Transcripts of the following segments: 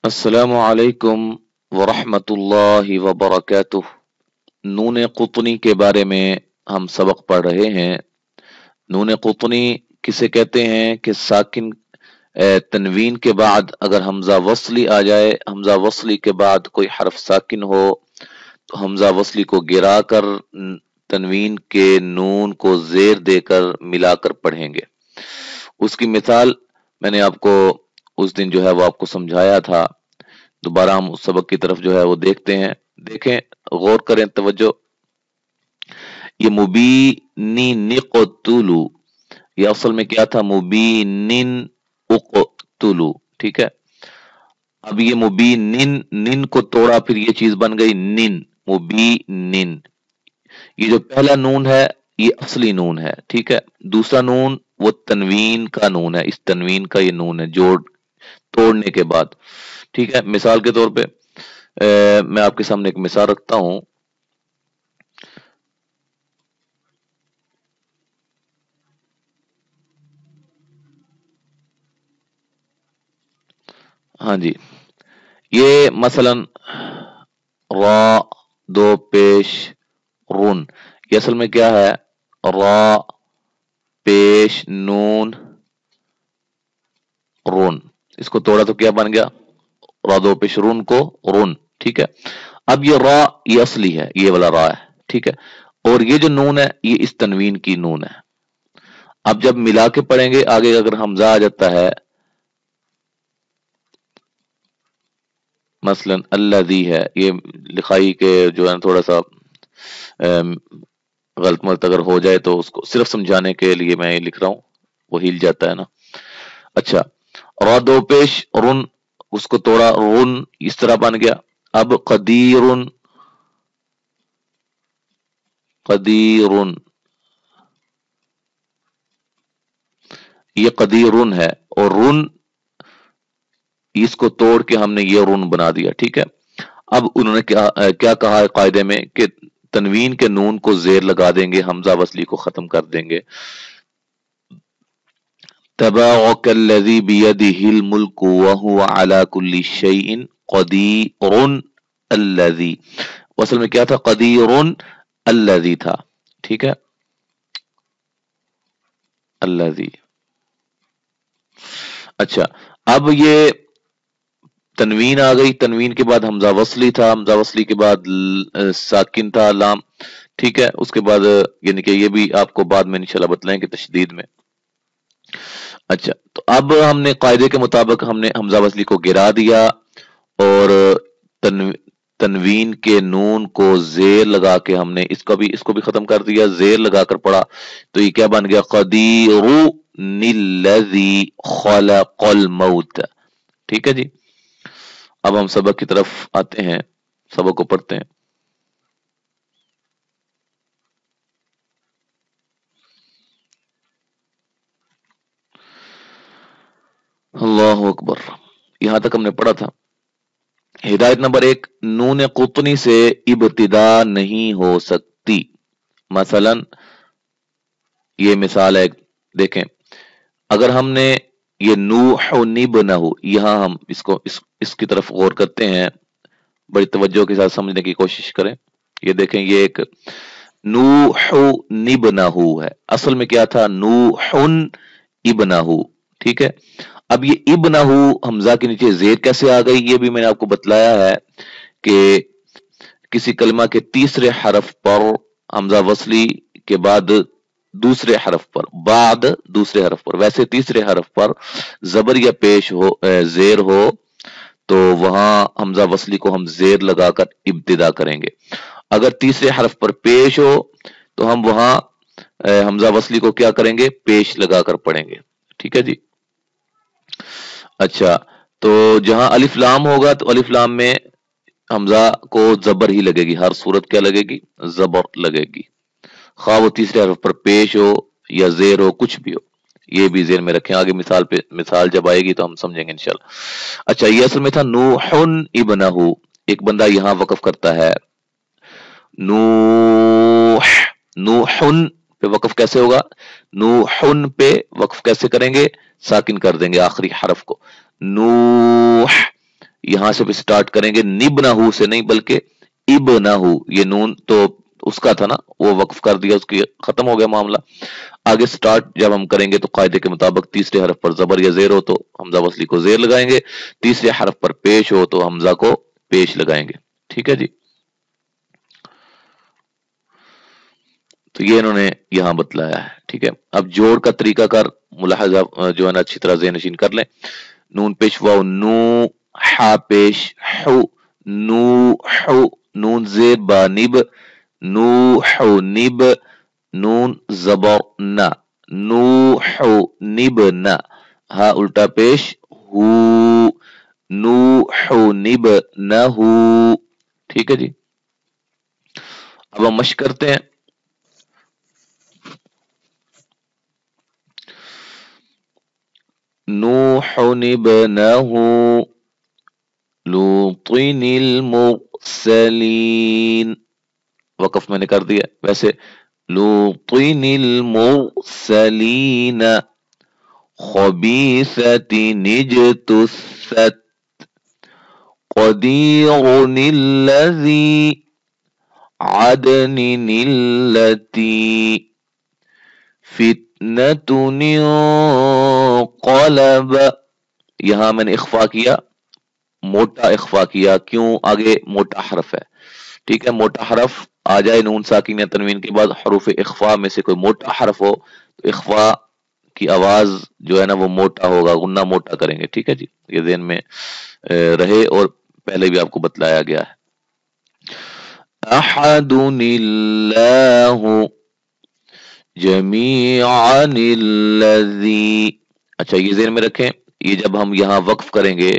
अस्सलामु अलैकुम वरहमतुल्लाहि वबरकातुह। नून क़ुतनी के बारे में हम सबक पढ़ रहे हैं। नून क़ुतनी किसे कहते हैं कि साकिन तनवीन के बाद अगर हमजा वस्ली आ जाए, हमजा वस्ली के बाद कोई हरफ साकिन हो तो हमजा वस्ली को गिरा कर तनवीन के नून को जेर देकर मिलाकर पढ़ेंगे। उसकी मिसाल मैंने आपको उस दिन जो है वो आपको समझाया था। दोबारा हम उस सबक की तरफ जो है वो देखते हैं। देखें, गौर करें, तवज्जो। ये मुबीनिन, ये असल में क्या था? मुबीनिन उक़तुलू। ठीक है। अब ये मुबीनिन, निन को तोड़ा, फिर ये चीज बन गई निन, मुबीनिन। ये जो पहला नून है ये असली नून है। ठीक है। दूसरा नून वो तनवीन का नून है, इस तनवीन का ये नून है जोड़ तोड़ने के बाद। ठीक है। मिसाल के तौर पे मैं आपके सामने एक मिसाल रखता हूं। हाँ जी, ये मसलन रा दो पेश रुन, ये असल में क्या है? रा पेश नून रुन। इसको तोड़ा तो क्या बन गया? रा दो पेश रुन को रुन। ठीक है। अब ये रा ये असली है, ये वाला रा है। ठीक है। और ये जो नून है ये इस तनवीन की नून है। अब जब मिला के पढ़ेंगे आगे, अगर हमजा आ जाता है, मसलन अल्लज़ी है, ये लिखाई के जो है थोड़ा सा गलत मलत अगर हो जाए तो उसको सिर्फ समझाने के लिए मैं ये लिख रहा हूं, वो हिल जाता है ना। अच्छा, रा दो पेश रुन, उसको तोड़ा रुन, इस तरह बन गया। अब कदीरुन, कदीरुन, ये कदीरुन है और रुन इसको तोड़ के हमने ये रुन बना दिया। ठीक है। अब उन्होंने क्या कहा है कायदे में कि तनवीन के नून को जेर लगा देंगे, हमजा वसली को खत्म कर देंगे। तबारकल्लज़ी बियदिहिल मुल्कु व हुवा अला कुल्ली शैइन क़दीरुन अल्लज़ी। असल में क्या था? क़दीरुन अल्लज़ी था। ठीक है, अल्लज़ी। अच्छा, अब ये तनवीन आ गई, तनवीन के बाद हमजा वसली था, हमजा वसली के बाद साकिन था लाम। ठीक है। उसके बाद यानी कि ये भी आपको बाद में इंशाल्लाह बतलाएंगे तशदीद में। अच्छा, तो अब हमने कायदे के मुताबिक हमने हमजा वसली को गिरा दिया और तनवीन के नून को जेर लगा के हमने इसको भी खत्म कर दिया, जेर लगाकर पढ़ा। तो ये क्या बन गया? क़दीरु निल्लज़ी खलक़ल मौत। ठीक है जी। अब हम सबक की तरफ आते हैं, सबक को पढ़ते हैं। अल्लाह अकबर। यहां तक हमने पढ़ा था। हिदायत नंबर 1, नून कुतनी से इब्तिदा नहीं हो सकती। मसलन ये मिसाल है, देखें, अगर हमने ये नूह निबनहु, यहां हम इसकी तरफ गौर करते हैं, बड़ी तवज्जो के साथ समझने की कोशिश करें। ये देखें, ये एक नूह निबनहु है, असल में क्या था? नूहुन इबनहु। ठीक है। अब ये इब्नहु हमजा के नीचे जेर कैसे आ गई, ये भी मैंने आपको बतलाया है कि किसी कलमा के तीसरे हरफ पर हमजा वसली के बाद दूसरे हरफ पर, बाद दूसरे हरफ पर, वैसे तीसरे हरफ पर जबर या पेश हो, जेर हो, तो वहां हमजा वसली को हम जेर लगाकर इब्तिदा करेंगे। अगर तीसरे हरफ पर पेश हो तो हम वहां हमजा वसली को क्या करेंगे? पेश लगाकर पढ़ेंगे। ठीक है जी। अच्छा, तो जहां अलिफ लाम होगा तो अलिफ लाम में हमजा को जबर ही लगेगी, हर सूरत क्या लगेगी? जबर लगेगी, खा वो तीसरे हरफ पर पेश हो या जेर हो, कुछ भी हो। ये भी जेर में रखें, आगे मिसाल जब आएगी तो हम समझेंगे इंशाल्लाह। अच्छा, ये असल में था नूहुन इब्नहु। एक बंदा यहां वक्फ करता है, नूह, नूहुन पे वक्फ कैसे होगा? नूहुन पे वक्फ कैसे करेंगे? साकिन कर देंगे आखिरी हरफ को। नूह, यहां से भी स्टार्ट करेंगे, निबनहू से नहीं बल्कि इबनहू। ये नून तो उसका था ना, वो वक्फ कर दिया, उसकी खत्म हो गया मामला। आगे स्टार्ट जब हम करेंगे तो कायदे के मुताबिक तीसरे हरफ पर जबर या जेर हो तो हमजा वसली को जेर लगाएंगे, तीसरे हरफ पर पेश हो तो हमजा को पेश लगाएंगे। ठीक है जी। तो ये इन्होंने यहां बतलाया है। ठीक है, अब जोड़ का तरीका कर मुलाहजा जो है ना अच्छी तरह ज़हन-नशीन कर लें। नून पेश वाव नू, हा पेश हु, नू हु, नून जेर बा निब, नू हु निब, नून ज़बर ना, नू हु निब ना, हा उल्टा पेश हु, नू हु निब न हु। ठीक है जी। अब हम मश्क करते हैं। नूहुन इब्नहु लूतिनिल मुरसलीन, वक़फ़ मैंने कर दिया। वैसे लूतिनिल मुरसलीन खबीसतिन इज्तुस्सत क़दीरुनिल्लज़ी अदनिनिल्लती फितनतुनिन्क़लब। यहां मैंने इख्फा किया, मोटा इख्फा किया। क्यों? आगे मोटा हरफ है। ठीक है, मोटा हरफ आ जाए नून साकिन या तनवीन के बाद, हरूफ इख्फा में से कोई मोटा हरफ हो तो इख्फा की आवाज जो है ना वो मोटा होगा, गुन्ना मोटा करेंगे। ठीक है जी, ये ज़हन में रहे और पहले भी आपको बतलाया गया है। अहदुनिल्लाहु जमीअनिल्लज़ी। अच्छा, ये ज़हन में रखें, ये जब हम यहाँ वक्फ करेंगे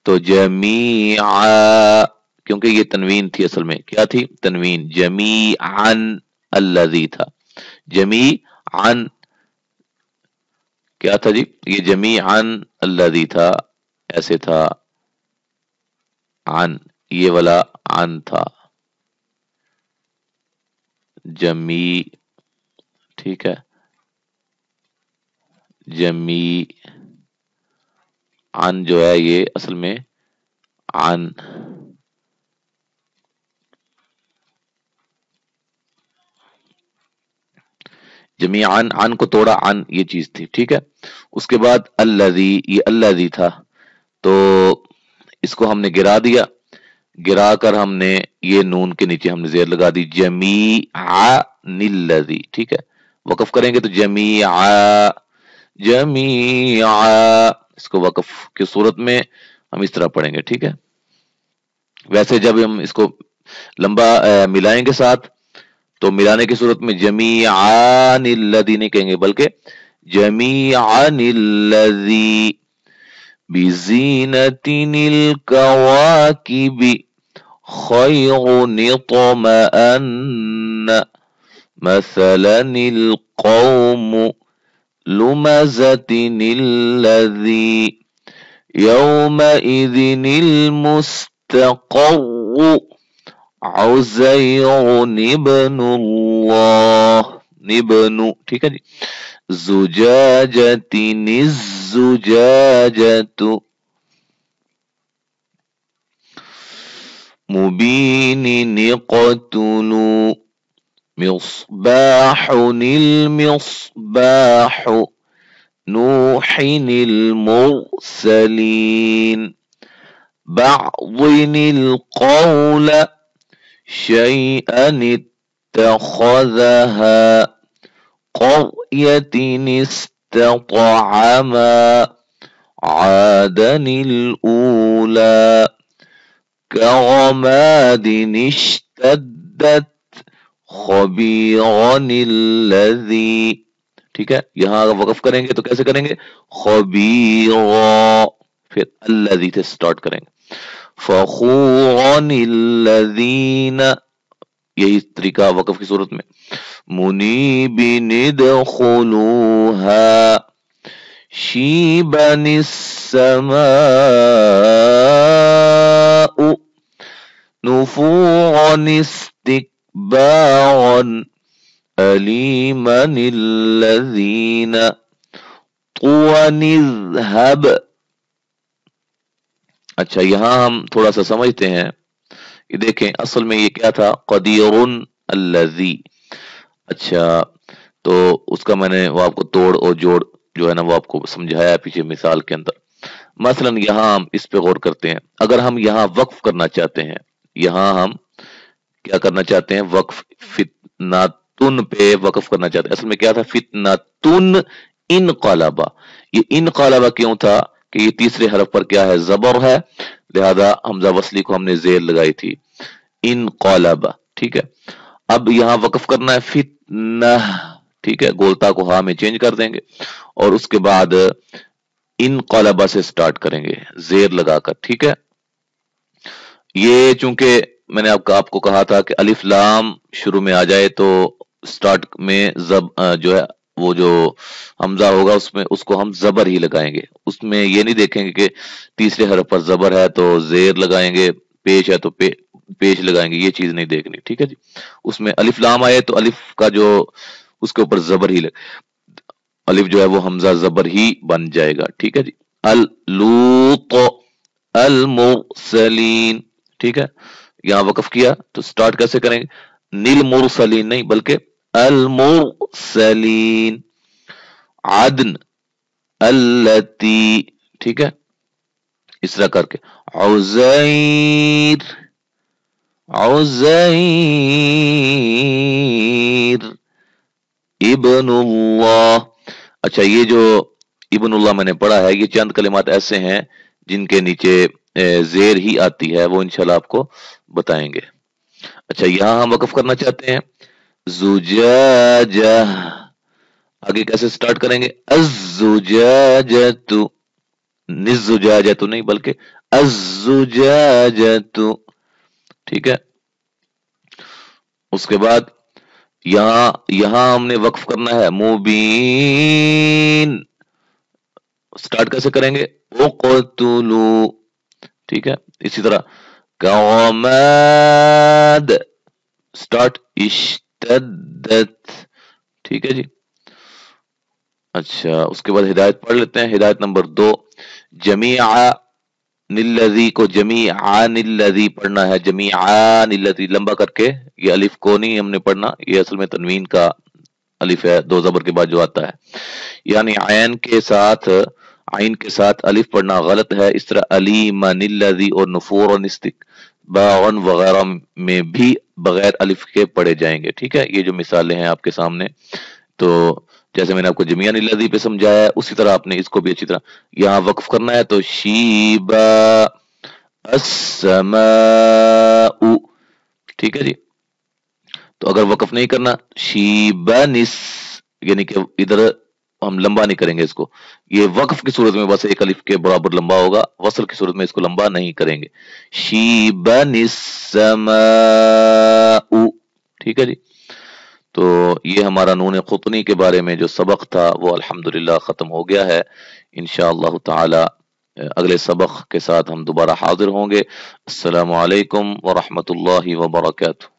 तो जमीआ, क्योंकि ये तनवीन थी, असल में क्या थी? तनवीन। जमीअन अल्लज़ी था, जमीअन क्या था जी? ये जमीअन अल्लज़ी था, ऐसे था। अन, ये वाला अन था, जमी। ठीक है, जमी अन जो है ये असल में अन, जमीअन, अन को तोड़ा, अन ये चीज थी। ठीक है, उसके बाद अल्लज़ी, ये अल्लज़ी था तो इसको हमने गिरा दिया, गिरा कर हमने ये नून के नीचे हमने जेर लगा दी, जमीअनिल्लज़ी। ठीक है, वक़फ़ करेंगे तो जमीआ, जमीआ, इसको वक़फ़ की सूरत में हम इस तरह पढ़ेंगे। ठीक है, वैसे जब हम इसको लंबा मिलाएंगे साथ तो मिलाने की सूरत में जमीअनिल्लज़ी नहीं कहेंगे बल्कि जमीअनिल्लज़ी बिज़ीनतिनिल कवाकिबि खैरुन इत्मअन्न मसलनिल कौमु लुमज़तिनिल्लज़ी यौमइज़िनिल मुस्तक़र्रु उज़ैरुन इब्नुल्लाह, निब्नु। ठीक है जी। ज़ुजाजतिनिज़ ज़ुजाजतु मुबीनिन इक़्तुलू मिस्बाहुनिल मिस्बाहु नूहिनिल मुरसलीन बअज़िनिल क़ौल शैअन इत्तख़ज़हा क़र्यतिन इस्तطعमा आदनिल ऊला करमादिन इश्तद्दत खबीरनिल्लज़ी। ठीक है, यहां अगर वक़फ़ करेंगे तो कैसे करेंगे? खबीरा, फिर अल्लज़ी से स्टार्ट करेंगे। फ़ख़ूरनिल्लज़ीन, यही तरीका वक़फ़ की सूरत में। मुनीबिन इदख़ुलूहा शीबनिस समाउ नुफूरन इस्तिकबारन अलीमनिल्लज़ीन तुअनिज़हब। अच्छा, यहां हम थोड़ा सा समझते हैं। ये देखें, असल में ये क्या था, कदीरुन अल्लज़ी। अच्छा, तो उसका मैंने वो आपको तोड़ और जोड़ जो है ना वो आपको समझाया पीछे मिसाल के अंदर। मसलन यहाँ हम इस पे गौर करते हैं, अगर हम यहाँ वक्फ करना चाहते हैं, यहाँ हम क्या करना चाहते हैं, वक्फ फितनातुन पे वक्फ करना चाहते हैं। असल में क्या था, फितनातुन इनक़लबा। ये इनक़लबा क्यों था कि ये तीसरे हरफ पर क्या है, जबर है, लिहाजा हमजा वसली को हमने जेर लगाई थी, इनक़लबा। ठीक है, अब यहाँ वक्फ करना है फितना, ठीक है, गोलता को हा में चेंज कर देंगे और उसके बाद इनक़लबा से स्टार्ट करेंगे जेर लगाकर। ठीक है, ये चूंकि मैंने आपको कहा था कि अलिफ लाम शुरू में आ जाए तो स्टार्ट में जो है वो जो हमजा होगा उसमें उसको हम जबर ही लगाएंगे। उसमें ये नहीं देखेंगे कि तीसरे हरफ पर जबर है तो जेर लगाएंगे, पेश है तो पेश लगाएंगे, ये चीज नहीं देखनी। ठीक है जी, उसमें अलिफ लाम आए तो अलिफ का जो उसके ऊपर जबर ही अलिफ जो है वो हमजा जबर ही बन जाएगा। ठीक है जी, अल लूत अल मुरसलीन। ठीक है, यहां वक्फ किया तो स्टार्ट कैसे करेंगे, नील मुरसलीन नहीं बल्कि अल मुरसलीन। आदन अल्लती, ठीक है, इस तरह करके उज़ैर उज़ैर इब्नुल्लाह। अच्छा, ये जो इब्नुल्लाह मैंने पढ़ा है, ये चंद कलिमात ऐसे हैं जिनके नीचे जेर ही आती है, वो इंशाल्लाह आपको बताएंगे। अच्छा, यहां हम वक्फ करना चाहते हैं जुजाजा, आगे कैसे स्टार्ट करेंगे, अज़्ज़ुजाजतु, निज़्ज़ुजाजतु नहीं बल्कि अज़्ज़ुजाजतु। ठीक है, उसके बाद यहां यहां हमने वक्फ करना है मुबीन, स्टार्ट कैसे करेंगे, उक़तुलू। ठीक है, इसी तरह कौमाद, स्टार्ट इश्तद्दत। ठीक है जी, अच्छा, उसके बाद हिदायत पढ़ लेते हैं। हिदायत नंबर 2, जमीआ निल्लज़ी को जमीआ निल्लज़ी पढ़ना है, जमीआ निल्लज़ी लंबा करके, ये अलिफ को नहीं हमने पढ़ना, ये असल में तनवीन का अलिफ है, दो जबर के बाद जो आता है, यानी आयन के साथ आइन के साथ अलिफ पढ़ना गलत है। इस तरह अलीम निल्लज़ी और नुफूर और निस्तिक बागन वगैरह में भी बगैर अलिफ के पढ़े जाएंगे। ठीक है, ये जो मिसालें हैं आपके सामने, तो जैसे मैंने आपको जमिया निल्लज़ी पे समझाया है उसी तरह आपने इसको भी अच्छी तरह यहाँ वक्फ करना है, तो शीबा अस्समाउ। ठीक है जी, तो अगर वक्फ नहीं करना शीबानिस, यानी कि इधर हम लंबा नहीं करेंगे इसको, ये वक्फ की सूरत में बस एक अलिफ के बराबर लंबा होगा, वसल की सूरत में इसको लंबा नहीं करेंगे, शीबानिस्समाउ। ठीक है जी, तो ये हमारा नून क़ुतनी के बारे में जो सबक था वो अल्हम्दुलिल्लाह खत्म हो गया है। इंशाअल्लाह ताला अगले सबक के साथ हम दोबारा हाजिर होंगे। अस्सलामु अलैकुम व रहमतुल्लाहि व बरकातुहू।